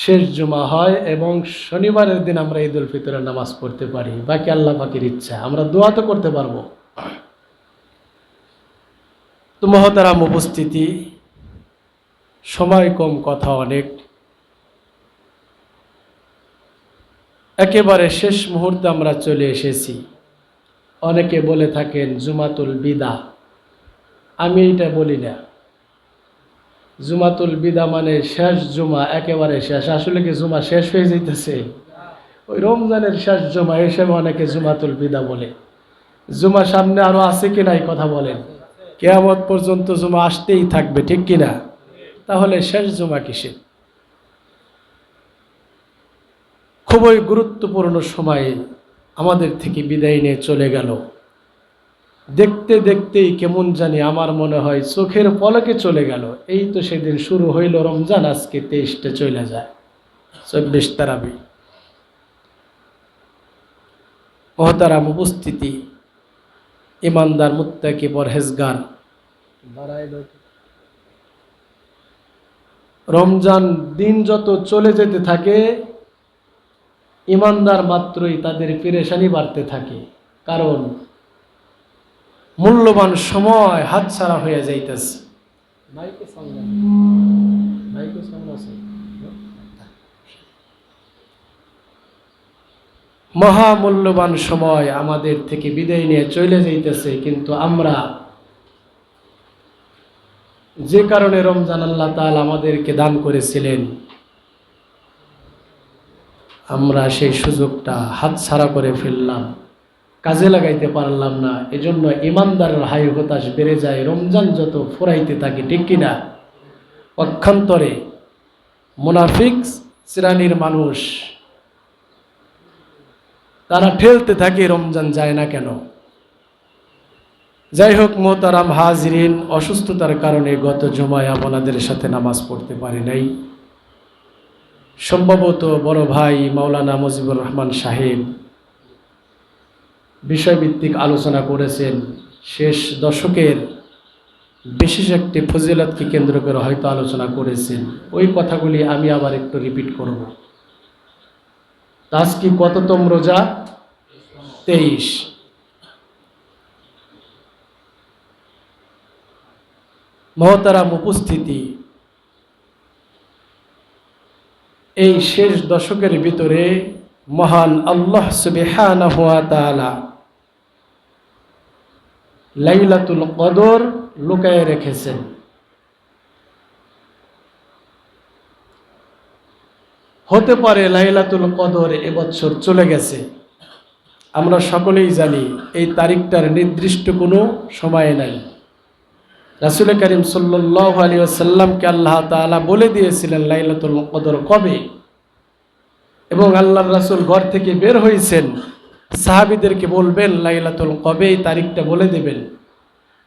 শেষ জুমা হয় এবং শনিবারের দিন আমরা ঈদুল ফিতরের নামাজ পড়তে পারি। বাকি আল্লাহ পাকের ইচ্ছা, আমরা দোয়া তো করতে পারবো। তো মহতারাম উপস্থিতি, সময় কম, কথা অনেক। একেবারে শেষ মুহূর্তে আমরা চলে এসেছি। অনেকে বলে থাকেন জুমাতুল বিদা, আমি এটা বলি না। জুমাতুল বিদা মানে শেষ জুমা, একেবারে শেষ। আসলে কি জুমা শেষ হয়ে যাইতেছে? ওই রমজানের শেষ জুমা হিসেবে অনেকে জুমাতুল বিদা বলে। জুমা সামনে আরো আছে কিনা এই কথা বলেন। কিয়ামত পর্যন্ত জুমা আসতেই থাকবে, ঠিক কিনা? তাহলে শেষ জুমা কিসে? খুবই গুরুত্বপূর্ণ সময়ে আমাদের থেকে বিদায় নিয়ে চলে গেল। দেখতে দেখতেই কেমন জানি আমার মনে হয় চোখের পলকে চলে গেল। এই তো সেদিন শুরু হইল রমজান, আজকে 23টা চলে যায়, 24 তারাবি। মহতারাম উপস্থিতি, ইমানদার, মুত্তাকি, পরহেজগার, রমজান দিন যত চলে যেতে থাকে ইমানদার মাত্রই তাদের পেরেশানি বাড়তে থাকে। কারণ মূল্যবান সময় হাতছাড়া হয়ে যাইতেছে। মহামূল্যবান সময় আমাদের থেকে বিদায় নিয়ে চলে যাইতেছে, কিন্তু আমরা যে কারণে রমজান আল্লাহ তাআলা আমাদেরকে দান করেছিলেন, আমরা সেই সুযোগটা হাতছাড়া করে ফেললাম, কাজে লাগাইতে পারলাম না। এজন্য ইমানদারের হাই হতাশ বেড়ে যায় রমজান যত ফুরাইতে থাকে, ঠিক কিনা? পক্ষান্তরে মুনাফিক শ্রেণীর মানুষ তারা ঠেলতে থাকে রমজান যায় না কেন। যাই হোক মোহতারাম হাজরিন, অসুস্থতার কারণে গত জুমায় আপনাদের সাথে নামাজ পড়তে পারি নাই। সম্ভবত বড় ভাই মাওলানা মুজিবুর রহমান সাহেব বিষয়ভিত্তিক আলোচনা করেছেন। শেষ দশকের বিশেষ একটি ফজিলতকে কেন্দ্র করে হয়তো আলোচনা করেছেন। ওই কথাগুলি আমি আবার একটু রিপিট করব। আজকে কততম রোজা? 23। মহতারাম উপস্থিতি, এই শেষ দশকের ভিতরে মহান আল্লাহ সুবহানাহু ওয়া তাআলা লাইলাতুল কদর লুকায়ে রেখেছেন। হতে পারে লাইলাতুল কদর এবছর চলে গেছে, আমরা সকলেই জানি এই তারিখটার নির্দিষ্ট কোনো সময় নাই। রাসূল করিম সাল্লাল্লাহু আলাইহি ওয়াসাল্লামকে আল্লাহ তাআলা বলে দিয়েছিলেন লাইলাতুল কদর কবে, এবং আল্লাহর রাসূল ঘর থেকে বের হয়েছেন, সাহাবীদেরকে বলবেন লাইলাতুল কবে, এই তারিখটা বলে দেবেন।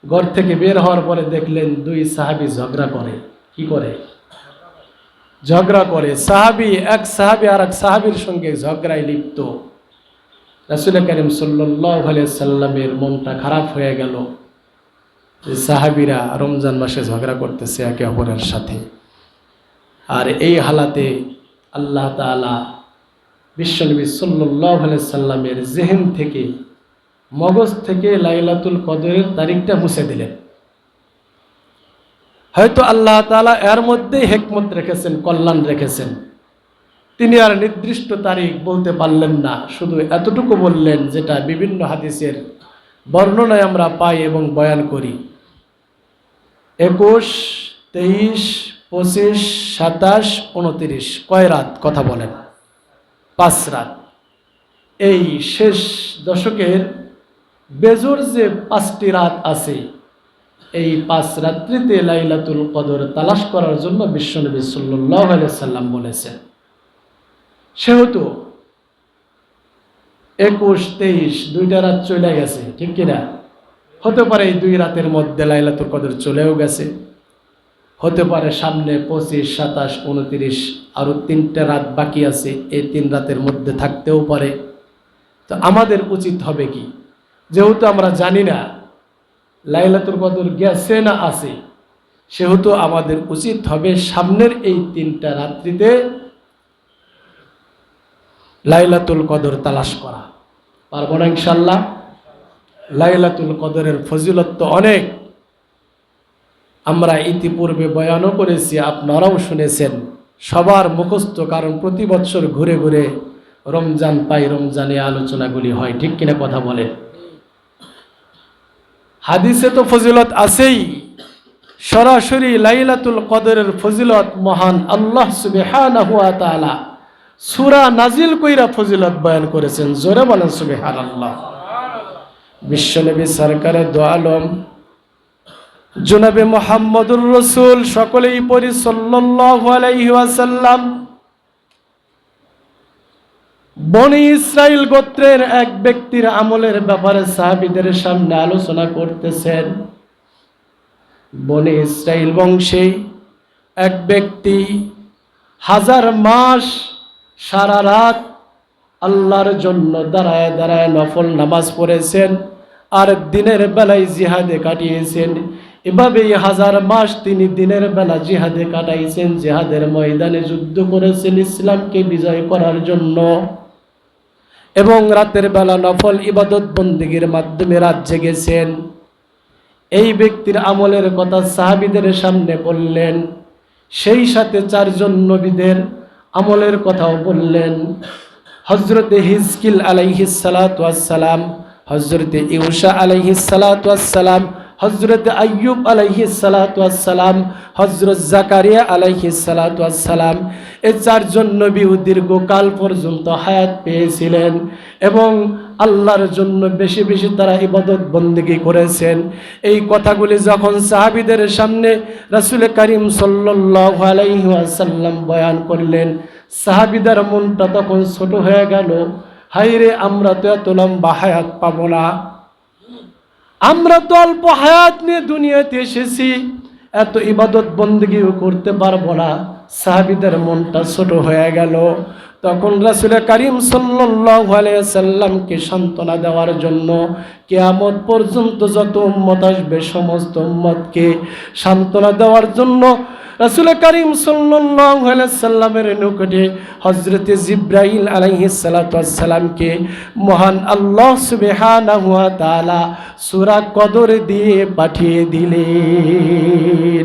ঘর থেকে বের হওয়ার পরে দেখলেন দুই সাহাবী ঝগড়া করে। কি করে? ঝগড়া করে। এক সাহাবী আর এক সাহাবীর সঙ্গে ঝগড়ায় লিপ্ত। রাসূল করিম সাল্লাল্লাহু আলাইহি সাল্লামের মনটা খারাপ হয়ে গেল। সাহাবীরা রমজান মাসে ঝগড়া করতেছে একে অপরের সাথে, আর এই হালাতে আল্লাহ তাআলা বিশ্বনবী সাল্লাল্লাহু আলাইহি সাল্লামের জেহেন থেকে, মগজ থেকে লাইলাতুল কদরের তারিখটা মুছে দিলেন। হয়তো আল্লাহ তাআলা এর মধ্যেই হিকমত রেখেছেন, কল্যাণ রেখেছেন। তিনি আর নির্দিষ্ট তারিখ বলতে পারলেন না, শুধু এতটুকু বললেন যেটা বিভিন্ন হাদিসের বর্ণনায় আমরা পাই এবং বয়ান করি। 21, 23, 25, 27, 29 কয় রাত? কথা বলেন। 5 রাত। এই শেষ দশকের বেজোর যে 5টি রাত আছে, এই 5 রাত্রিতে লাইলাতুল কদর তালাশ করার জন্য বিশ্বনবী সাল্লাল্লাহু আলাইহি সাল্লাম বলেছেন। সেহেতু 21, 23 দুইটা রাত চলে গেছে, ঠিক কিনা? হতে পারে এই 2 রাতের মধ্যে লাইলাতুল কদর চলেও গেছে, হতে পারে সামনে 25, 27, 29 আরো 3টা রাত বাকি আছে, এই 3 রাতের মধ্যে থাকতেও পারে। তো আমাদের উচিত হবে কি, যেহেতু আমরা জানি না লাইলাতুল কদর গেছে না আছে, সেহেতু আমাদের উচিত হবে সামনের এই 3টা রাত্রিতে লাইলাতুল কদর তালাশ করা। পারবো না ইনশাল্লাহ? লাইলাতুল কদরের ফজিলত তো অনেক, আমরা ইতিপূর্বে বয়ানও করেছি, আপনারাও শুনেছেন, সবার মুখস্থ, কারণ প্রতি বছর ঘুরে ঘুরে রমজান পাই, রমজানে আলোচনাগুলি হয়, ঠিক কিনা কথা বলে? হাদিসে তো ফজিলত আছেই, সরাসরি লাইলাতুল কদরের ফজিলত মহান আল্লাহ সুবহানাহু ওয়া তাআলা সূরা নাজিল কইরা ফজিলত বয়ান করেছেন। জোরে বলেন সুবহানাল্লাহ। বিশ্বনবী সরকারে দো আলম জনাবে মুহাম্মদুর রাসূল, সকলেই পড়ি সাল্লাল্লাহু আলাইহি ওয়াসাল্লাম, বনি ইসরাইল গোত্রের এক ব্যক্তির আমলের ব্যাপারে সাহাবীদের সামনে আলোচনা করতেছেন। বনি ইসরাইল বংশে এক ব্যক্তি 1000 মাস সারা রাত আল্লাহর জন্য দাঁড়ায় দাঁড়ায় নফল নামাজ পড়েছেন, আর দিনের বেলায় জিহাদে কাটিয়েছেন। এভাবেই 1000 মাস তিনি দিনের বেলা জিহাদে কাটাইছেন, জিহাদের ময়দানে যুদ্ধ করেছেন ইসলামকে বিজয় করার জন্য, এবং রাতের বেলা নফল ইবাদত বন্দেগীর মাধ্যমে রাত জেগেছেন। এই ব্যক্তির আমলের কথা সাহাবীদের সামনে বললেন, সেই সাথে 4 জন নবীদের আমলের কথাও বললেন। হযরতে হিজকিল আলাইহিস সালাতু ওয়াস সালাম, হযরতে ইউসা আলাইহিস সালাতু ওয়াস সালাম, হযরতে আইয়ুব আলাইহিস সালাতু ওয়াস সালাম, হযরত জাকারিয়া আলাইহিস সালাতু ওয়াস সালাম, এই 4 জন নবী দীর্ঘকাল পর্যন্ত হায়াত পেয়েছিলেন এবং আল্লাহর জন্য বেশি বেশি তারা ইবাদত বন্দেগী করেছেন। এই কথাগুলি যখন সাহাবীদের সামনে রাসূল করিম সাল্লাল্লাহু আলাইহি ওয়াসাল্লাম বয়ান করলেন, সাহাবীদের মনটা তখন ছোট হয়ে গেল। হায়রে, আমরা তো এত লম্বা হায়াত পাবো না, আমরা তো অল্প হায়াত নিয়ে দুনিয়াতে এসেছি, এত ইবাদত বন্দেগীও করতে পারবো না। সাহাবীদের মনটা ছোট হয়ে গেল। তখন রাসূল করিম সাল্লাল্লাহু আলাইহি ওয়াসাল্লামকে সান্ত্বনা দেওয়ার জন্য কিয়ামত পর্যন্ত যত উম্মত আসবে সমস্ত উম্মতকে সান্ত্বনা দেওয়ার জন্য রাসূল করিম সাল্লাল্লাহু আলাইহি ওয়াসাল্লামের নিকটে হযরতে জিবরাইল আলাইহিস সালাতু ওয়াস সালামকে মহান আল্লাহ সুবহানাহু ওয়া তাআলা সূরা কদর দিয়ে পাঠিয়ে দিলেন।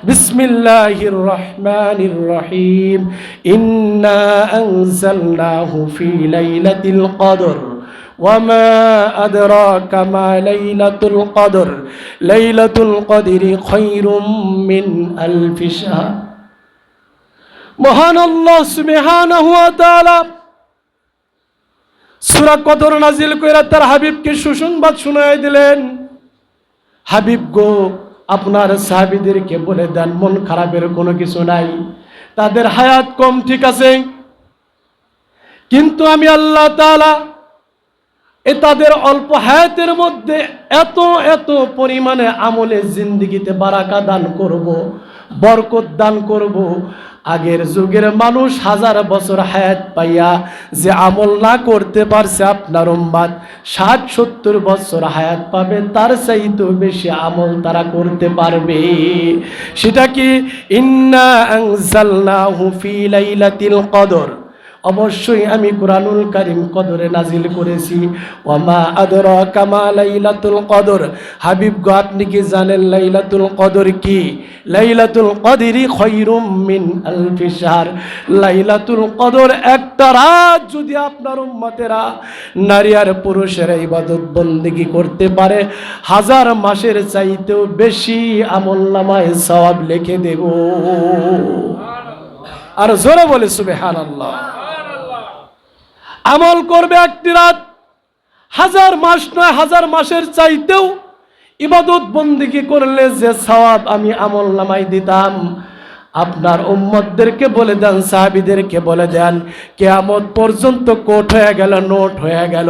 বিসমিল্লাহির রহমানির রহিম, ইন্না আনজালনাহু ফি লাইলাতিল কদর وما أدراك ما ليلة القدر ليلة القدر خير من ألف شهر। মহান আল্লাহ সুবহানাহু ওয়া তাআলা সূরা কদর নাজিল কইরা তার হাবিবকে সুসংবাদ শোনায় দিলেন। হাবিব গো, আপনার সাহাবীদেরকে বলে দেন মন খারাপের কোনো কিছু নাই, তাদের হায়াত কম ঠিক আছে, কিন্তু আমি আল্লাহ তাআলা তাদের অল্প হায়াতের মধ্যে এত এত পরিমাণে আমলে জিন্দেগিতে বারাকা দান করব, বরকত দান করব। আগের যুগের মানুষ 1000 বছর হায়াত পাইয়া যে আমল না করতে পারছে, আপনার উম্মত 60-70 বছর হায়াত পাবে, তার চাইতেও বেশি আমল তারা করতে পারবে। সেটা কি? ইন্না আনজালনাহু ফি লাইলাতিল কদর, অবশ্যই আমি কুরআনুল কারীম কদরে নাজিল করেছি। ওয়ামা আদরাকা মা লাইলাতুল কদর, হাবিব গো আপনি কি জানেন লাইলাতুল কদর কি? লাইলাতুল কদরি খায়রুম মিন আলফি শাহর। লাইলাতুল কদর একটা রাত যদি আপনার উম্মতেরা, নারী আর পুরুষেরা ইবাদত বন্দেগী করতে পারে, 1000 মাসের চাইতেও বেশি আমলনামায় সওয়াব লিখে দেব। আর জোরে বলে সুবহানাল্লাহ। আমল করবে একটি রাত, 1000 মাস নয়, 1000 মাসের চাইতেও ইবাদত বন্দেগী করলে যে সওয়াব আমি আমল নামাই দিতাম। আপনার উম্মতদেরকে বলে দেন, সাহাবীদেরকে বলে দেন, কিয়ামত পর্যন্ত কোট হয়ে গেল, নোট হয়ে গেল,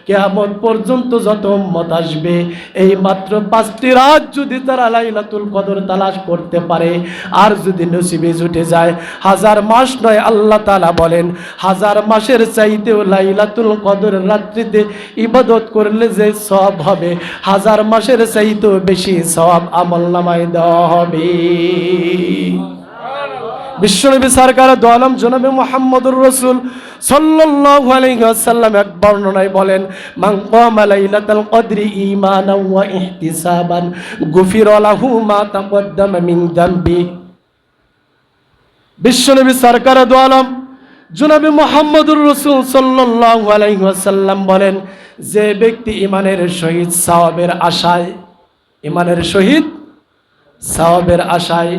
কিয়ামত পর্যন্ত যত উম্মত আসবে, এই মাত্র 5টি রাত যদি তারা লাইলাতুল কদর তালাশ করতে পারে, আর যদি নসিবে জুটে যায় 1000 মাস নয়, আল্লাহ তাআলা বলেন 1000 মাসের চাইতেও লাইলাতুল কদর রাত্রিতে ইবাদত করলে যে সওয়াব হবে, 1000 মাসের চাইতেও বেশি সওয়াব আমলনামায় দেওয়া হবে। বিশ্বনবী সরকার দু আলম জনাবে মুহাম্মদুর রাসূল সাল্লাল্লাহু আলাইহি ওয়াসাল্লাম এক বর্ণনায় বলেন, মান কামা লাইলাতাল কদরি ঈমানান ওয়া ইহতিসাবান গুফিরা লাহু মা তাকদ্দামা মিন যামবি। বিশ্বনবী সরকার দু আলম জনাবে মুহাম্মদুর রাসূল সাল্লাল্লাহু আলাইহি ওয়াসাল্লাম বলেন, যে ব্যক্তি ঈমানের সহিত সওয়াবের আশায়, ঈমানের সহিত সওয়াবের আশায়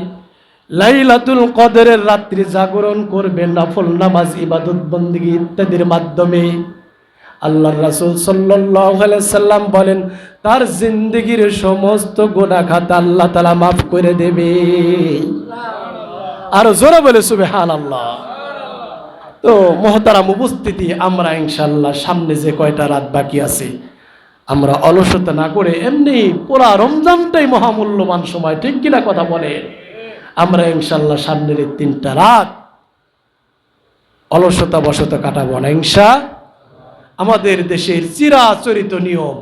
লাইলাতুল কদরের রাত্রি জাগরণ করবে নফল নামাজ ইবাদত বন্দেগী ইত্যাদির মাধ্যমে, আল্লাহর রাসূল সাল্লাল্লাহু আলাইহি সাল্লাম বলেন তার জিন্দেগীর সমস্ত গুনাহ খাতা আল্লাহ তাআলা মাফ করে দেবে। আর জোরে বলে সুবহানাল্লাহ। তো মুহতারাম উপস্থিতি, আমরা ইনশাআল্লাহ সামনে যে কয়টা রাত বাকি আছে আমরা অলসতা না করে এমনি পুরা রমজানটাই মহামূল্যবান সময়, ঠিক কিনা কথা বলে, আমরা ইনশাআল্লাহ সামনের 3টা রাত অলসতা বশত কাটাবো না ইনশাআল্লাহ। আমাদের দেশের চিরাচরিত নিয়ম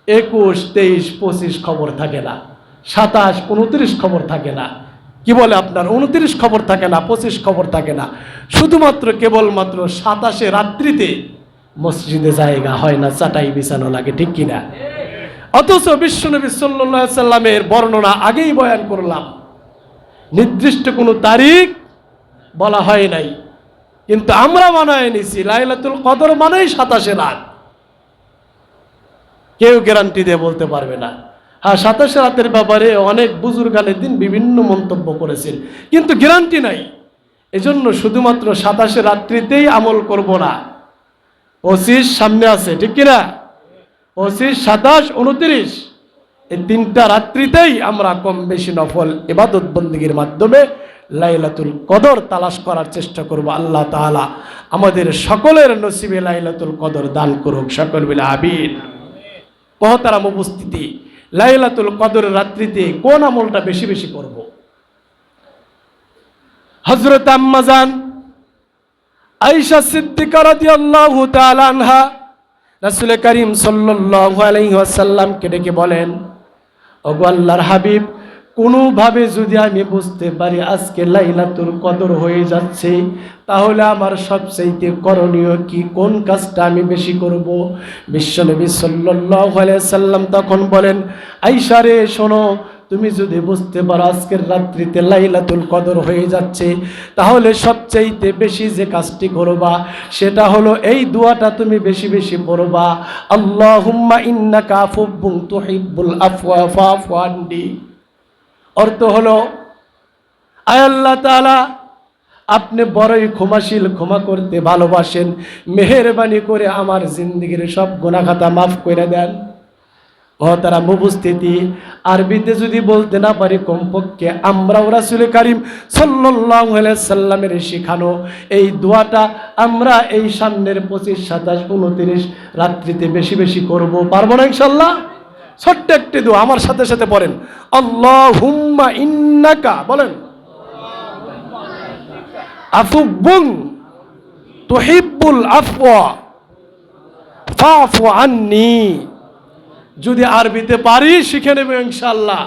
21, 23, 25 খবর থাকে না, 27, 29 খবর থাকে না, কি বলে আপনার 29 খবর থাকে না, 25 খবর থাকে না, শুধুমাত্র কেবলমাত্র 27 রাত্রিতে মসজিদে জায়গা হয় না, চাটাই বিছানো লাগে, ঠিক কিনা। অথচ বিশ্বনবী সাল্লাল্লাহু আলাইহি সাল্লামের বর্ণনা আগেই বয়ান করলাম, নির্দিষ্ট কোনো তারিখ বলা হয় নাই, কিন্তু আমরা বানায় নিছি লাইলাতুল কদর মানেই 27 রাত। কেউ গ্যারান্টি দিয়ে বলতে পারবে না। হ্যাঁ, 27 রাতের ব্যাপারে অনেক বুজুর্গানের দিন বিভিন্ন মন্তব্য করেছেন, কিন্তু গ্যারান্টি নাই। এজন্য শুধুমাত্র 27 রাত্রিতেই আমল করব না, 25 সামনে আছে, ঠিক কিনা, 25, 27, 29 এই 3টা রাত্রিতেই আমরা কম বেশি নফল ইবাদত বন্দেগীর মাধ্যমে লাইলাতুল কদর তালাশ করার চেষ্টা করব। আল্লাহ তাআলা আমাদের সকলের নসিবে লাইলাতুল কদর দান করুক, সকল মিলে আমিন। মুহতারাম উপস্থিতি, লাইলাতুল কদর রাত্রিতে কোন আমলটা বেশি বেশি করব? হযরত আম্মা জান আয়েশা সিদ্দিকা রাদিয়াল্লাহু তাআলা আনহা রাসূল করিম সাল্লাল্লাহু আলাইহি ওয়াসাল্লামকে ডেকে বলেন, ওগো আল্লাহর হাবিব, কোনোভাবে যদি আমি বুঝতে পারি আজকে লাইলাতুল কদর হয়ে যাচ্ছে, তাহলে আমার সবচেয়ে করণীয় কি, কোন কাজটা আমি বেশি করব? বিশ্বনবী সাল্লাল্লাহু আলাইহি সাল্লাম তখন বলেন, আয়েশা রে শোনো, তুমি যদি বুঝতে পারো আজকের রাত্রিতে লাইলাতুল কদর হয়ে যাচ্ছে, তাহলে সবচেয়ে বেশি যে কাজটি করবা সেটা হলো এই দোয়াটা তুমি বেশি বেশি পড়বা, আল্লাহুম্মা ইন্নাকা আফুবুন তুহিব্বুল আফওয়া ফাফু আননি। অর্থ হলো, আয় আল্লাহ তাআলা, আপনি বড়ই ক্ষমাশীল, ক্ষমা করতে ভালোবাসেন, মেহেরবানি করে আমার জিন্দেগীর সব গুনাহ খাতা মাফ করে দেন। তারা উপস্থিতি, আরবিতে যদি বলতে না পারি, কমপক্ষে আমরাও রাসূল করিম সাল্লাল্লাহু আলাইহি সাল্লামের শেখানো এই দোয়াটা আমরা এই সামনের 25, 27, 29 রাত্রিতে বেশি বেশি করব, পারবো না ইনশাআল্লাহ? ছোট্ট একটি দোয়া আমার সাথে সাথে পড়েন, আল্লাহুম্মা ইন্নাকা, বলেন, আফুবুন তুহিব্বুল আফওয়া ফাফু আন্নি। যদি আরবিতে পারি শিখে নেব ইনশাআল্লাহ,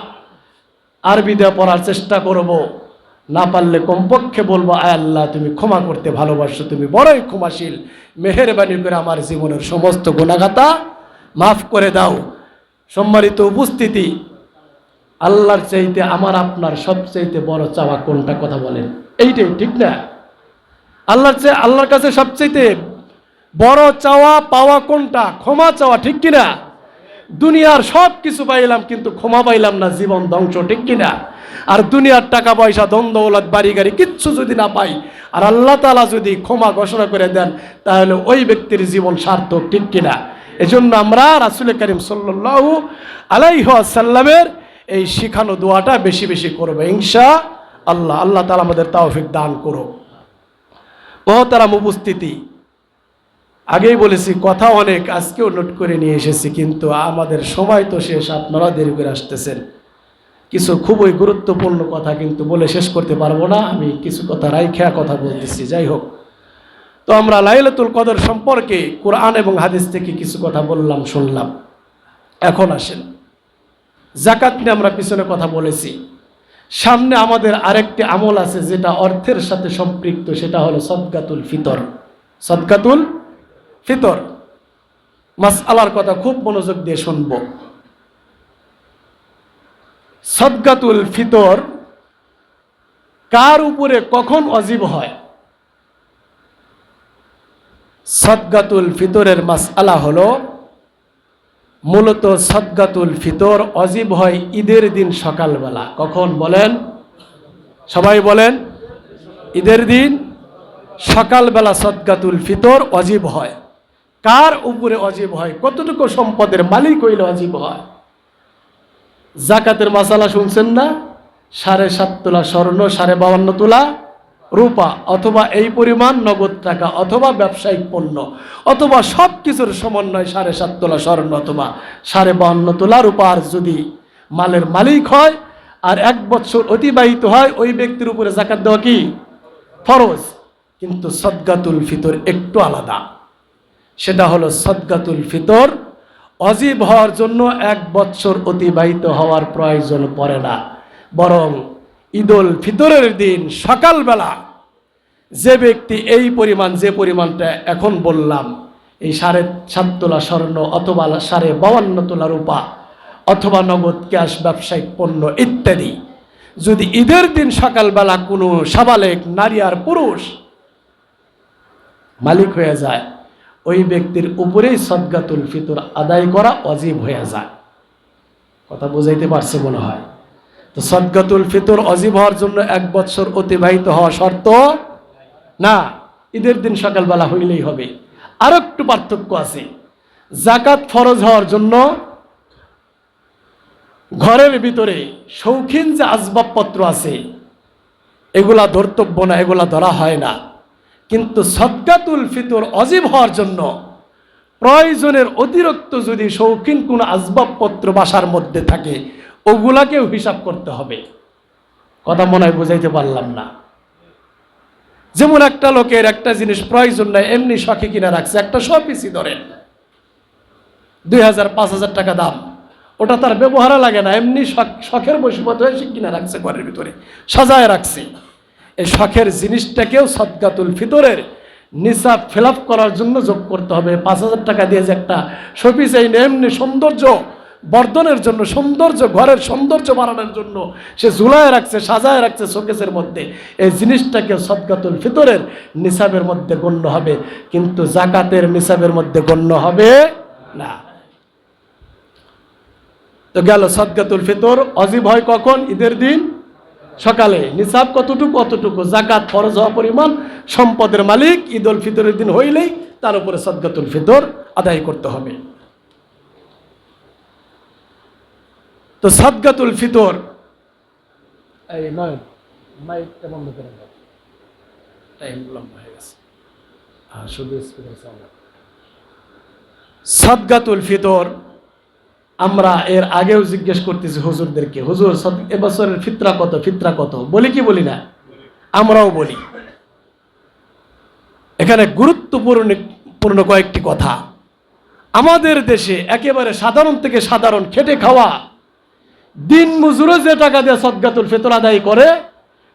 আরবিতে পড়ার চেষ্টা করব, না পারলে কমপক্ষে বলবো, আয় আল্লাহ তুমি ক্ষমা করতে ভালোবাসো, তুমি বড়ই ক্ষমাশীল, মেহেরবানি করে আমার জীবনের সমস্ত গুনাহ খাতা মাফ করে দাও। সম্মানিত উপস্থিতি, আল্লাহর চাইতে আমার আপনার সবচাইতে বড় চাওয়া কোনটা, কথা বলেন? এইটাই, ঠিক না? আল্লাহর কাছে সবচাইতে বড় চাওয়া পাওয়া কোনটা? ক্ষমা চাওয়া, ঠিক কিনা? দুনিয়ার সব কিছু পাইলাম কিন্তু ক্ষমা পাইলাম না, জীবন ধ্বংস, ঠিক কিনা? আর দুনিয়ার টাকা পয়সা, ধন দৌলত, বাড়ি গাড়ি কিচ্ছু যদি না পাই, আর আল্লাহ তাআলা যদি ক্ষমা ঘোষণা করে দেন, তাহলে ওই ব্যক্তির জীবন সার্থক, ঠিক কিনা? এজন্য আমরা রাসূল করিম সাল্লাল্লাহু আলাইহি ওয়াসাল্লামের এই শিখানো দোয়াটা বেশি বেশি করব ইনশাআল্লাহ। আল্লাহ তাআলা আমাদের তৌফিক দান করুক। মুহতারাম উপস্থিতি, আগেই বলেছি কথা অনেক, আজকেও নোট করে নিয়ে এসেছি, কিন্তু আমাদের সময় তো শেষ, আপনারা দেরি করে আসতেছেন। কিছু খুবই গুরুত্বপূর্ণ কথা কিন্তু বলে শেষ করতে পারবো না, আমি কিছু কথা রাইখা কথা বলতেছি। যাই হোক, তো আমরা লাইলাতুল কদর সম্পর্কে কোরআন এবং হাদিস থেকে কিছু কথা বললাম, শুনলাম। এখন আসেন, যাকাত নিয়ে আমরা পিছনে কথা বলেছি, সামনে আমাদের আরেকটি আমল আছে যেটা অর্থের সাথে সম্পৃক্ত, সেটা হলো সদকাতুল ফিতর। সদকাতুল ফিতর মাসআলার কথা খুব মনোযোগ দিয়ে শুনব। সদকাতুল ফিতর কার উপরে কখন ওয়াজিব হয়? সদকাতুল ফিতরের মাসআলা হলো, মূলত সদকাতুল ফিতর ওয়াজিব হয় ঈদের দিন সকালবেলা। কখন বলেন? সবাই বলেন। ঈদের দিন সকালবেলা সদকাতুল ফিতর ওয়াজিব হয়। কার উপরে ওয়াজিব হয়? কতটুকু সম্পদের মালিক হইলে ওয়াজিব হয়? যাকাতের মাসালা শুনছেন না? 7.5 তোলা স্বর্ণ, 52.5 তোলা রূপা, অথবা এই পরিমাণ নগদ টাকা, অথবা ব্যবসায়িক পণ্য, অথবা সব কিছুর সমন্বয় 7.5 তোলা স্বর্ণ অথবা 52.5 তোলা রূপার যদি মালের মালিক হয় আর 1 বছর অতিবাহিত হয়, ওই ব্যক্তির উপরে যাকাত দেওয়া কি ফরজ। কিন্তু সদকাতুল ফিতর একটু আলাদা। সেটা হলো সদকাতুল ফিতর ওয়াজিব হওয়ার জন্য 1 বছর অতিবাহিত হওয়ার প্রয়োজন পড়ে না, বরং ঈদুল ফিতরের দিন সকালবেলা যে ব্যক্তি এই পরিমাণ, যে পরিমাণটা এখন বললাম, এই 7.5 তোলা স্বর্ণ অথবা 52.5 তোলা রূপা অথবা নগদ ক্যাশ, ব্যবসায়িক পণ্য ইত্যাদি, যদি ঈদের দিন সকালবেলা কোনো সাবালেক নারী আর পুরুষ মালিক হয়ে যায়, ওই ব্যক্তির উপরেই সদকাতুল ফিতর আদায় করা ওয়াজিব হয়ে যায়। কথা বুঝাইতে পারছে মনে হয়? তো সদকাতুল ফিতর ওয়াজিব হওয়ার জন্য 1 বছর অতিবাহিত হওয়া শর্ত না, ঈদের দিন সকালবেলা হইলেই হবে। আর একটু পার্থক্য আছে। যাকাত ফরজ হওয়ার জন্য ঘরের ভিতরে শৌখিন যে আসবাবপত্র আছে এগুলা ধর্তব্য না, এগুলা ধরা হয় না। কিন্তু সদকাতুল ফিতর ওয়াজিব হওয়ার জন্য প্রয়োজনের অতিরিক্ত যদি শৌখিন কোনো আসবাবপত্র বাসার মধ্যে থাকে, ওগুলাকেও হিসাব করতে হবে। কথা মনে হয় বুঝাইতে পারলাম না? যেমন একটা লোকের একটা জিনিস প্রয়োজন নাই, এমনি শখে কিনে রাখছে, একটা শোপিসই ধরেন 2000-5000 টাকা দাম, ওটা তার ব্যবহারে লাগে না, এমনি শখের বশীভূত হয়ে সে কিনে রাখছে, ঘরের ভিতরে সাজায় রাখছে। এই শখের জিনিসটাকেও সদকাতুল ফিতরের নিসাব ফিলাপ করার জন্য যোগ করতে হবে। 5000 টাকা দিয়ে যে একটা শোপিস এই এমনি সৌন্দর্য বর্ধনের জন্য, সৌন্দর্য, ঘরের সৌন্দর্য বাড়ানোর জন্য সে ঝুলায় রাখছে, সাজায় রাখছে শোকেসের মধ্যে, এই জিনিসটাকে সদকাতুল ফিতরের নিসাবের মধ্যে গণ্য হবে, কিন্তু যাকাতের নিসাবের মধ্যে গণ্য হবে না। তো গেল সদকাতুল ফিতর ওয়াজিব হয় কখন? ঈদের দিন সকালে। নিসাব কতটুকু? অতটুকু। যাকাত ফরজ হওয়া পরিমাণ সম্পদের মালিক ঈদুল ফিতরের দিন হইলেই তার উপরে সদকাতুল ফিতর আদায় করতে হবে। তো সদকাতুল ফিতর, এই নয় মাইকটা বন্ধ করে দাও, টাইম লম্বা হয়ে গেছে। শুধু সদকাতুল ফিতর আমরা এর আগেও জিজ্ঞেস করতেছি হুজুরদেরকে, হুজুর এবছরের ফিতরা কত? ফিতরা কত? বলি কি বলি না? আমরাও বলি। এখানে গুরুত্বপূর্ণ কয়েকটি কথা। আমাদের দেশে একেবারে সাধারণ থেকে সাধারণ খেটে খাওয়া দিন মজুরও যে টাকা দিয়ে সদকাতুল ফিতর আদায় করে,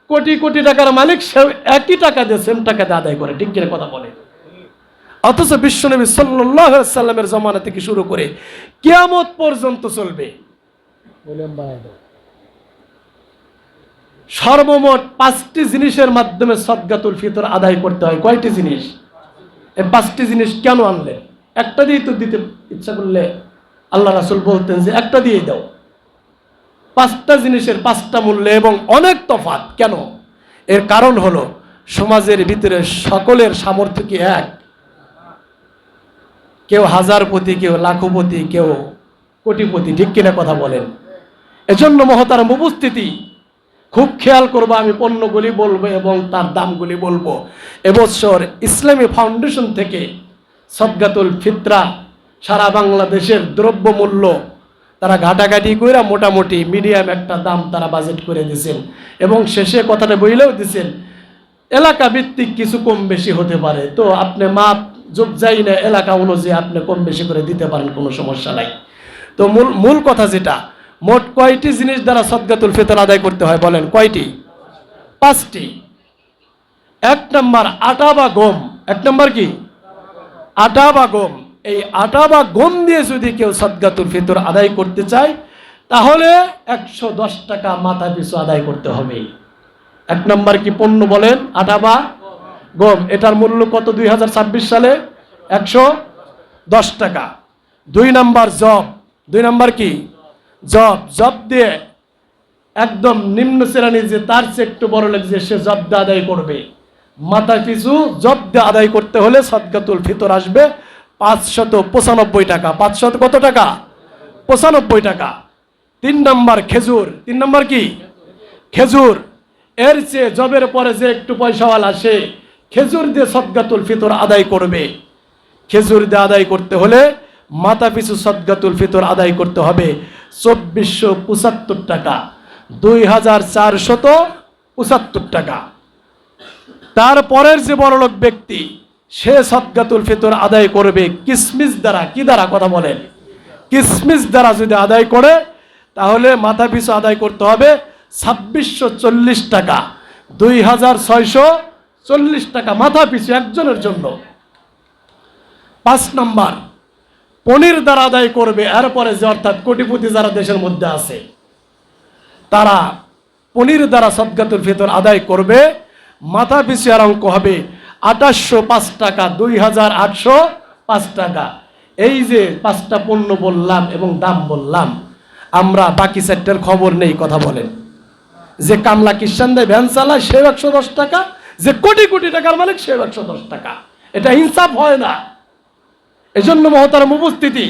কোটি কোটি টাকার মালিক সেও একই টাকা দিয়ে, সেম টাকা দিয়ে আদায় করে। ঠিক কিনা কথা বলে? অথচ বিশ্বনবী সাল্লাল্লাহু আলাইহি সাল্লামের জামানা থেকে শুরু করে কিয়ামত পর্যন্ত চলবে, সর্বমোট 5টি জিনিসের মাধ্যমে সদকাতুল ফিতর আদায় করতে হয়। কয়টি জিনিস? এই 5টি জিনিস কেন আনলেন? একটা দিয়ে তো দিতে ইচ্ছা করলে আল্লাহ রাসূল বলতেন যে একটা দিয়ে দাও। 5টা জিনিসের 5টা মূল্য এবং অনেক তফাৎ। কেন? এর কারণ হলো সমাজের ভিতরে সকলের সামর্থ্য কি এক? কেউ হাজারপতি, কেউ লাখপতি, কেউ কোটিপতি। ঠিক কিনা কথা বলেন? এজন্য মহতারাম উপস্থিতি, খুব খেয়াল করবো, আমি পণ্যগুলি বলবো এবং তার দামগুলি বলবো। এবছর ইসলামী ফাউন্ডেশন থেকে সদকাতুল ফিতরা সারা বাংলাদেশের দ্রব্যমূল্য তারা ঘাটাঘাটি করে মোটামুটি মিডিয়াম একটা দাম তারা বাজেট করে দিয়েছেন, এবং শেষে কথাটা বইলেও দিচ্ছেন এলাকা ভিত্তিক কিছু কম বেশি হতে পারে। তো আপনি মাপ যোগ যাই না, এলাকা অনুযায়ী আপনি কম বেশি করে দিতে পারেন, কোনো সমস্যা নাই। তো মূল কথা যেটা, মোট কয়টি জিনিস দ্বারা সদকাতুল ফিতর আদায় করতে হয় বলেন, কয়টি? 5টি। 1 নম্বর আটা বা গম। 1 নম্বর কি? আটা বা গম। এই আটা বা গম দিয়ে যদি কেউ সদকাতুল ফিতর আদায় করতে চায় তাহলে 110 টাকা মাথা পিছু আদায় করতে হবে। 1 নম্বর কি পণ্য বলেন? আটা বা গম। এটার মূল্য কত 2026 সালে? 110 টাকা। 2 নম্বর জব। 2 নম্বর কি? জব। জব দিয়ে একদম নিম্ন শ্রেণীর যে তার চেয়ে একটু বড় লোক যে সে জব দিয়ে আদায় করবে, মাথা পিছু জব দিয়ে আদায় করতে হলে সদকাতুল ফিতর আসবে 595 টাকা। 500 কত টাকা? 95 টাকা। 3 নম্বর খেজুর। 3 নম্বর কি? খেজুর। এর চেয়ে জবের পরে যে একটু পয়সাওয়ালা সে খেজুর দিয়ে সদকাতুল ফিতর আদায় করবে। খেজুর দিয়ে আদায় করতে হলে মাথা পিছু সদকাতুল ফিতর আদায় করতে হবে 2475 টাকা, 2475 টাকা। তারপরের যে বড়লোক ব্যক্তি সে সদকাতুল ফিতর আদায় করবে কিসমিস দ্বারা। কি দ্বারা? কথা বলেন। কিসমিস দ্বারা যদি আদায় করে তাহলে মাথা পিছু আদায় করতে হবে 2640 টাকা, 2640 টাকা মাথা পিছু একজনের জন্য। 5 নম্বর পনির দ্বারা আদায় করবে। এরপরে যে অর্থাৎ কোটিপতি যারা দেশের মধ্যে আছে তারা পনির দ্বারা সদকাতুল ফিতর আদায় করবে, মাথা পিছু এর অঙ্ক হবে 2805 টাকা, 2805 টাকা। এই যে 5টা পণ্য বললাম এবং দাম বললাম, আমরা বাকি 4টার খবর নেই। কথা বলেন। যে কামলা কিষান দেয় ভ্যান চালায় সে 110 টাকা, যে কোটি কোটি টাকার মালিক সে 110 টাকা। এটা ইনসাফ হয় না। এজন্য মহতারাম উপস্থিতি,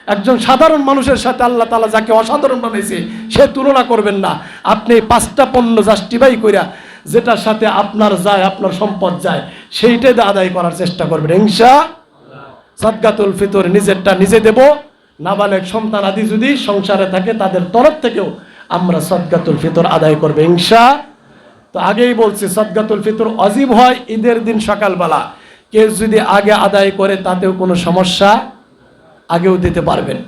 একজন সাধারণ মানুষের সাথে আল্লাহ তাআলা যাকে অসাধারণ বানাইছে সে তুলনা করবেন না। আপনি 5টা পণ্য জাস্টিফাই কইরা যেটার সাথে আপনার যায়, আপনার সম্পদ যায়, সেইটাই আদায় করার চেষ্টা করবেন ইনশাআল্লাহ। সদকাতুল ফিতর নিজেরটা নিজে দেব। নাবালেগ সন্তান আদি যদি সংসারে থাকে তাদের তরফ থেকেও আমরা সদকাতুল ফিতর আদায় করবে ইনশাআল্লাহ। তো আগেই বলছি সদকাতুল ফিতর ওয়াজিব হয় ঈদের দিন সকালবেলা। কেউ যদি আগে আদায় করে তাতেও কোনো সমস্যা, আগেও দিতে পারবেন।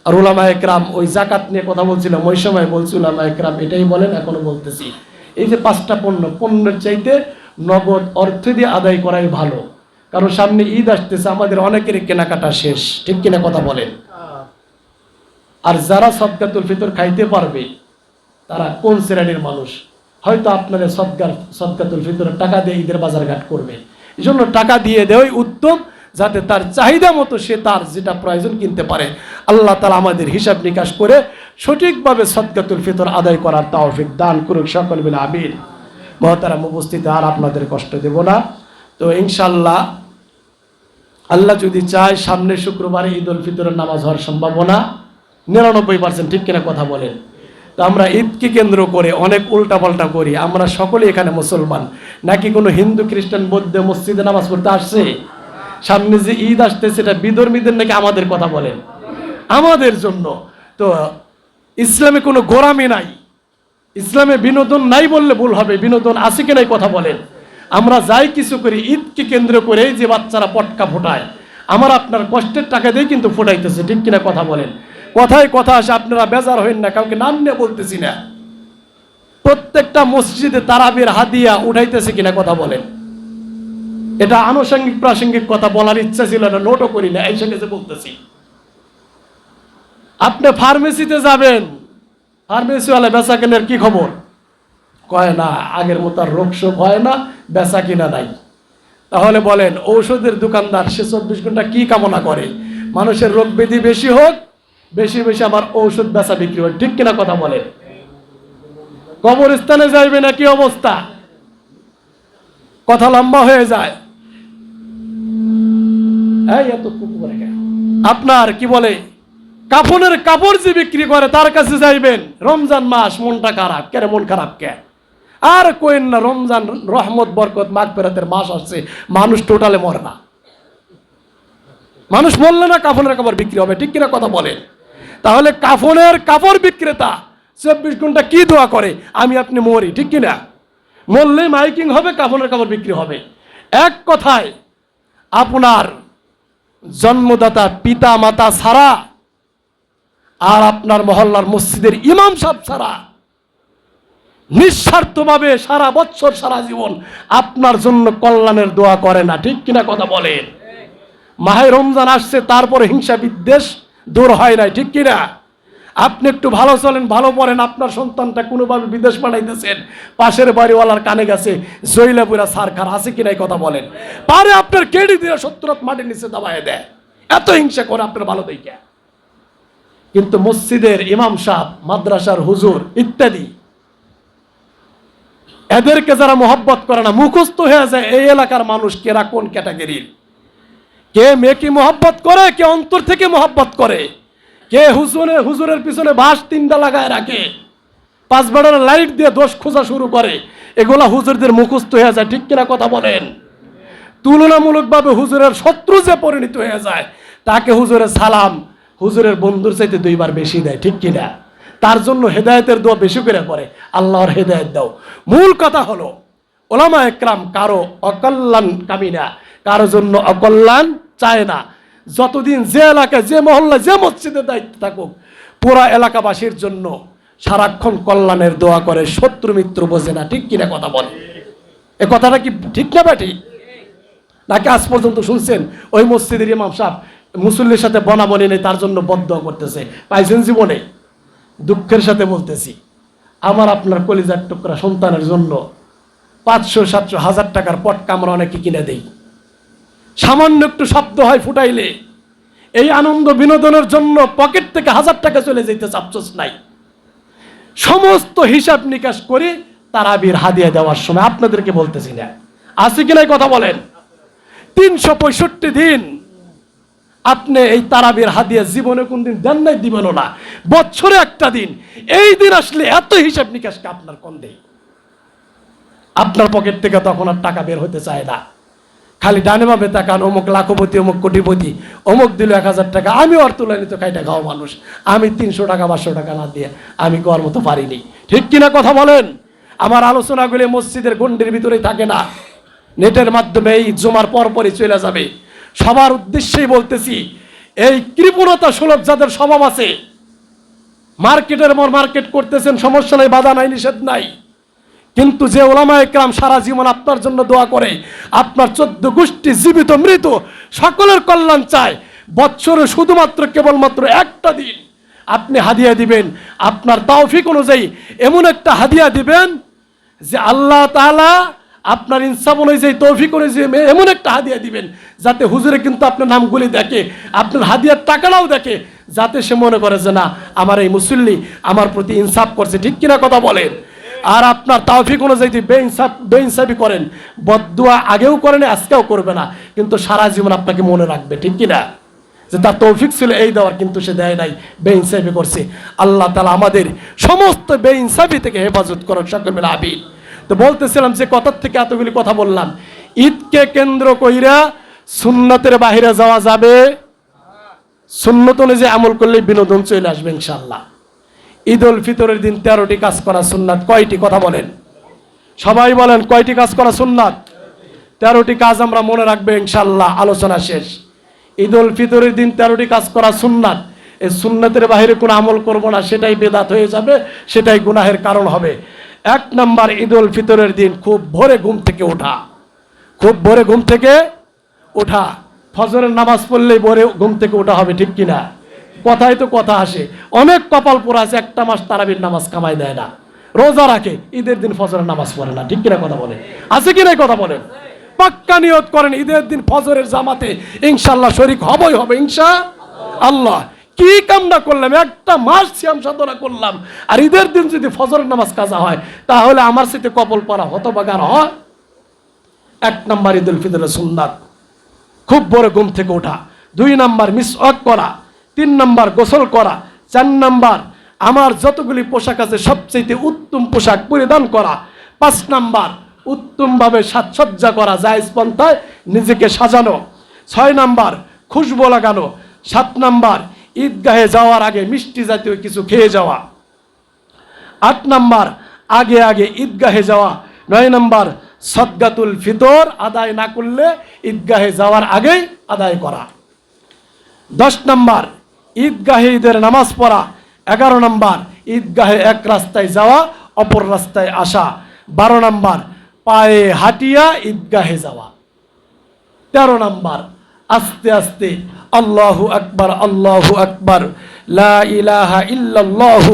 আর উলামায়ে কেরাম ওই যাকাত নিয়ে কথা বলছিলাম, ওই সময় বলছি উলামায়ে কেরাম এটাই বলেন, এখনো বলতেছি, এই যে 5টা পণ্যের চাইতে নগদ অর্থ দিয়ে আদায় করাই ভালো। কারণ সামনে ঈদ আসতেছে, আমাদের অনেকেরই কেনাকাটা শেষ, ঠিক কিনা কথা বলেন। আর যারা সদকাতুল ফিতর খাইতে পারবে তারা কোন শ্রেণীর মানুষ? হয়তো আপনারা সদকাতুল ফিতরের টাকা দিয়ে ঈদের বাজারঘাট করবে। এই জন্য টাকা দিয়ে দেওয়াই উত্তম, যাতে তার চাহিদা মতো সে তার যেটা প্রয়োজন কিনতে পারে। আল্লাহ তাআলা আমাদের হিসাব নিকাশ করে সঠিকভাবে সদকাতুল ফিতর আদায় করার তৌফিক দান করুক সকল মিলে আমিন। মহতারাম উপস্থিতি, আর আপনাদের কষ্ট দেব না। তো ইনশাআল্লাহ আল্লাহ যদি চায় সামনে শুক্রবারে ঈদ উল ফিতরের নামাজ হওয়ার সম্ভাবনা 99%, ঠিক কিনা কথা বলেন। তো আমরা ঈদকে কেন্দ্র করে অনেক উল্টাপাল্টা করি। আমরা সকলে এখানে মুসলমান, নাকি কোনো হিন্দু খ্রিস্টান বৌদ্ধ মসজিদে নামাজ পড়তে আসছে? সামনে যে ঈদ আসছে সেটা বিধর্মীদের নাকি আমাদের কথা বলেন? আমাদের জন্য। তো ইসলামে কোনো গোরামি নাই, ইসলামে বিনোদন নাই বললে ভুল হবে। বিনোদন আছে কি নাই কথা বলেন। আমরা যাই কিছু করি ঈদকে কেন্দ্র করে, যে বাচ্চারা পটকা ফোটায় আমার আপনার কষ্টের টাকা দিয়ে কিন্তু ফোটাইতেছে, ঠিক কিনা কথা বলেন। কথায় কথা আসে, আপনারা বেজার হইন না, কাউকে নাম নিয়ে বলতেছি না। প্রত্যেকটা মসজিদে তারাবির হাদিয়া উঠাইতেছে কিনা কথা বলেন। এটা আনুষঙ্গিক প্রাসঙ্গিক কথা বলার ইচ্ছা ছিল না, নোটও করি না, এই সঙ্গে যে বলতেছি। আপনি ফার্মেসিতে যাবেন, ফার্মেসিওয়ালা বেচা কেনার কি খবর? কয় না আগের মতো আর রোগ শোক হয় না, বেচা কিনা নাই। তাহলে বলেন ঔষধের দোকানদার সে 24 ঘন্টা কি কামনা করে? মানুষের রোগ ব্যাধি বেশি হোক, বেশি বেশি আমার ঔষধ বেচা বিক্রি হয়, ঠিক কিনা কথা বলেন। কবরস্থানে যাইবে না, কি অবস্থা? কথা লম্বা হয়ে যায়। আপনার কি বলে কাফনের কাপড় যে বিক্রি করে তার কাছে যাইবেন, রমজান মাস মনটা খারাপ, কেন মন খারাপ কে? আর কোয়েন না, রমজান রহমত বরকত মাগফিরাতের মাস আসছে, মানুষ টোটালে মরে না। মানুষ মরলে না কাফনের কাপড় বিক্রি হবে, ঠিক কিনা কথা বলেন। তাহলে কাফনের কাপড় বিক্রেতা 24 ঘন্টা কি দোয়া করে? আমি আপনি মরি, ঠিক কিনা? মরলেই মাইকিং হবে, কাফনের কাপড় বিক্রি হবে। এক কথায় আপনার জন্মদাতা পিতা মাতা ছাড়া আর আপনার মহল্লার মসজিদের ইমাম সাহেব ছাড়া নিঃস্বার্থভাবে সারা বছর সারা জীবন আপনার জন্য কল্যাণের দোয়া করে না, ঠিক কিনা কথা বলেন? মাহে রমজান আসছে, তারপরে হিংসা বিদ্বেষ দূর হয় নাই, ঠিক কিনা? আপনি একটু ভালো চলেন, ভালো পড়েন, আপনার সন্তানটা কোনোভাবে বিদেশ পাঠাইতেছেন, পাশের বাড়িওয়ালার কানে গেছে জৈলাপুরা সারখার আছে কিনা এই কথা বলেন, পারে আপনার কেডি দিয়ে 70 মাটির নিচে দাবায় দেয়, এত হিংসা করে আপনার ভালো দেখে। কিন্তু মসজিদের ইমাম সাহেব, মাদ্রাসার হুজুর ইত্যাদি, এদেরকে যারা মোহব্বত করে না, মুখস্থ হয়ে যায় এই এলাকার মানুষ কেরা কোন ক্যাটাগরির, কে মেয়েকে মোহব্বত করে, কে অন্তর থেকে মোহব্বত করে, কে হুজুরের পিছনে বাঁশ 3টা লাগায় রাখে, 5 বেড়ার লাইট দিয়ে দোষ খোঁজা শুরু করে, এগুলা হুজুরদের মুখস্থ হয়ে যায়, ঠিক কিনা কথা বলেন? তুলনামূলকভাবে হুজুরের শত্রু যে পরিণত হয়ে যায়, তাকে হুজুরের সালাম হুজুরের বন্ধুর চাইতে 2 বার বেশি দেয়, ঠিক কিনা? তার জন্য হেদায়েতের দোয়া বেশি করে পড়ে, আল্লাহর হেদায়েত দাও। মূল কথা হলো ওলামা একরাম কারো অকল্যাণ কামী না, কারো জন্য অকল্যাণ চায় না। যতদিন যে এলাকায়, যে মহল্লায়, যে মসজিদের দায়িত্ব থাকুক, পুরা এলাকাবাসীর জন্য সারাক্ষণ কল্যাণের দোয়া করে, শত্রু মিত্র বোঝে না, ঠিক কিনা কথা বলে? এ কথাটা কি ঠিক না ব্যাটি? নাকি আজ পর্যন্ত শুনছেন ওই মসজিদের ইমাম সাহেব মুসল্লির সাথে বনাবনি নেই, তার জন্য বদদোয়া করতেছে? পাইছেন জীবনে? দুঃখের সাথে বলতেছি, আমার আপনার কলিজার টুকরা সন্তানের জন্য 500, 700, 1000 টাকার পটকা আমরা অনেকে কিনে দেই, সামান্য একটু শব্দ হয় ফুটাইলে এই আনন্দ বিনোদনের জন্য পকেট থেকে 1000 টাকা চলে যেতে চাপচোস নাই। সমস্ত হিসাব নিকাশ করে তারাবির হাদিয়া দেওয়ার সময় আপনাদেরকে বলতেছি না, আছে কিনা কথা বলেন? 365 দিন আপনি এই তারাবির হাদিয়া জীবনে কোনদিন দেন নাই, দিবেনও না, বছরে একটা দিন। এই দিন আসলে এত হিসাব নিকাশকে আপনার কোন দেয়? আপনার পকেট থেকে তখন আর টাকা বের হতে চায় না, খালি ডানে বামে তাকান, অমুক লাখপতি, অমুক কোটিপতি, অমুক দিল 1000 টাকা, আমি ওর তুলে নিতে খাইটা খাওয়া মানুষ, আমি 300 টাকা 500 টাকা না দিয়ে আমি কোয়ার মতো পারিনি, ঠিক কিনা কথা বলেন? আমার আলোচনাগুলি মসজিদের গণ্ডির ভিতরেই থাকে না, নেটের মাধ্যমে এই জমার পরপরই চলে যাবে। সবার উদ্দেশ্যেই বলতেছি, এই কৃপণতা সুলভ যাদের স্বভাব আছে, মার্কেটের মর মার্কেট করতেছেন, সমস্যা নাই, বাধা নাই, নিষেধ নাই, কিন্তু যে ওলামা একরাম সারা জীবন আপনার জন্য দোয়া করে, আপনার 14 গোষ্ঠী জীবিত মৃত সকলের কল্যাণ চায়, বছরে শুধুমাত্র কেবলমাত্র একটা দিন আপনি হাদিয়া দিবেন, আপনার তৌফিক অনুযায়ী এমন একটা হাদিয়া দিবেন যে আল্লাহ তাআলা আপনার ইনসাফ অনুযায়ী, তৌফিক অনুযায়ী এমন একটা হাদিয়া দিবেন যাতে হুজুরে কিন্তু আপনার নামগুলি দেখে, আপনার হাদিয়ার টাকাটাও দেখে, যাতে সে মনে করে যে না, আমার এই মুসল্লি আমার প্রতি ইনসাফ করছে, ঠিক কিনা কথা বলেন? আর আপনার তৌফিক অনুযায়ী যদি বেইনসাফি করেন, বদদুয়া আগেও করেন, আজকেও করবে না, কিন্তু সারা জীবন আপনাকে মনে রাখবে, ঠিক কিনা? যে তার তৌফিক ছিল এই দেওয়ার, কিন্তু সে দেয় নাই, বেইনসাফি করছে। আল্লাহ তাআলা আমাদের সমস্ত বেইনসাফি থেকে হেফাজত করার সকল মিলে আমিন। তো বলতেছিলাম যে কথার থেকে এতগুলি কথা বললাম, ঈদকে কেন্দ্র কইরা সুন্নতের বাহিরে যাওয়া যাবে, সুন্নত অনুযায়ী আমল করলে বিনোদন চলে আসবে ইনশাআল্লাহ। ঈদ উল ফিতরের দিন 13টি কাজ করা সুন্নাত, কয়টি কথা বলেন? সবাই বলেন, কয়টি কাজ করা সুন্নাত? 13টি কাজ আমরা মনে রাখবো ইনশাআল্লাহ, আলোচনা শেষ। ঈদ উল ফিতরের দিন 13টি কাজ করা সুন্নাত, এই সুন্নাতের বাইরে কোনো আমল করব না, সেটাই বেদাত হয়ে যাবে, সেটাই গুনাহের কারণ হবে। 1 নাম্বার, ঈদ উল ফিতরের দিন খুব ভোরে ঘুম থেকে ওঠা, খুব ভোরে ঘুম থেকে ওঠা, ফজরের নামাজ পড়লেই ভোরে ঘুম থেকে ওঠা হবে, ঠিক কিনা? কথাই তো কথা আসে, অনেক কপাল পোড়া আছে 1টা মাস তারাবির নামাজ কামাই দেয় না, রোজা রাখে, ঈদের দিন ফজরের নামাজ পড়ে না, ঠিক কিনা কথা বলে? আছে কিনা কথা বলেন? পাক্কা নিয়ত করেন ঈদের দিন ফজরের জামাতে ইনশাআল্লাহ শরীক হবই হবে ইনশাআল্লাহ। কি কামনা করলাম, 1টা মাস সিয়াম সাধনা করলাম, আর ঈদের দিন যদি ফজরের নামাজ কাজা হয়, তাহলে আমার সাথে কপাল পড়া হতভাগার হয়। 1 নাম্বার ঈদ উল ফিতরের সুন্নাত, খুব ভোরে ঘুম থেকে ওঠা। 2 নাম্বার, মিসওয়াক করা। 3 নাম্বার, গোসল করা। 4 নাম্বার, আমার যতগুলি পোশাক আছে সবচেয়ে উত্তম পোশাক পরিধান করা। 5 নাম্বার, উত্তমভাবে সাজসজ্জা করা, জায়েজ পন্থায় নিজেকে সাজানো। 6 নাম্বার, খুশবু লাগানো। 7 নাম্বার, ঈদগাহে যাওয়ার আগে মিষ্টি জাতীয় কিছু খেয়ে যাওয়া। 8 নাম্বার, আগে আগে ঈদগাহে যাওয়া। 9 নাম্বার, সদকাতুল ফিতর আদায় না করলে ঈদগাহে যাওয়ার আগেই আদায় করা। 10 নাম্বার, ঈদগাহে ঈদের নামাজ পড়া। 11 নম্বর, ঈদগাহে এক রাস্তায় যাওয়া অপর রাস্তায় আসা। 12 নম্বর, পায়ে হাঁটিয়া ঈদগাহে যাওয়া। 13 নম্বর, আস্তে আস্তে আল্লাহু আকবার আল্লাহু আকবার লা ইলাহা ইল্লাল্লাহু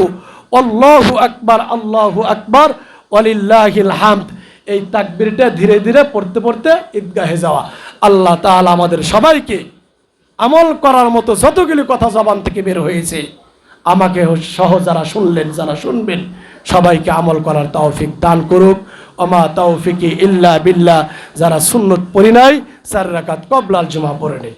আল্লাহু আকবার ওয়ালিল্লাহিল হামদ, এই তাকবীরটা ধীরে ধীরে পড়তে পড়তে ঈদগাহে যাওয়া। আল্লাহ তাআলা আমাদের সবাইকে আমল করার মতো যতগুলি কথা জবান থেকে বের হয়েছে, আমাকে সহ যারা শুনলেন, যারা শুনবেন, সবাইকে আমল করার তৌফিক দান করুক। ওমা তৌফিকি ইল্লা বিল্লাহ। যারা সুন্নত পড়ি নাই 4 রাকাত কবলাল জুমা পড়ে নেই।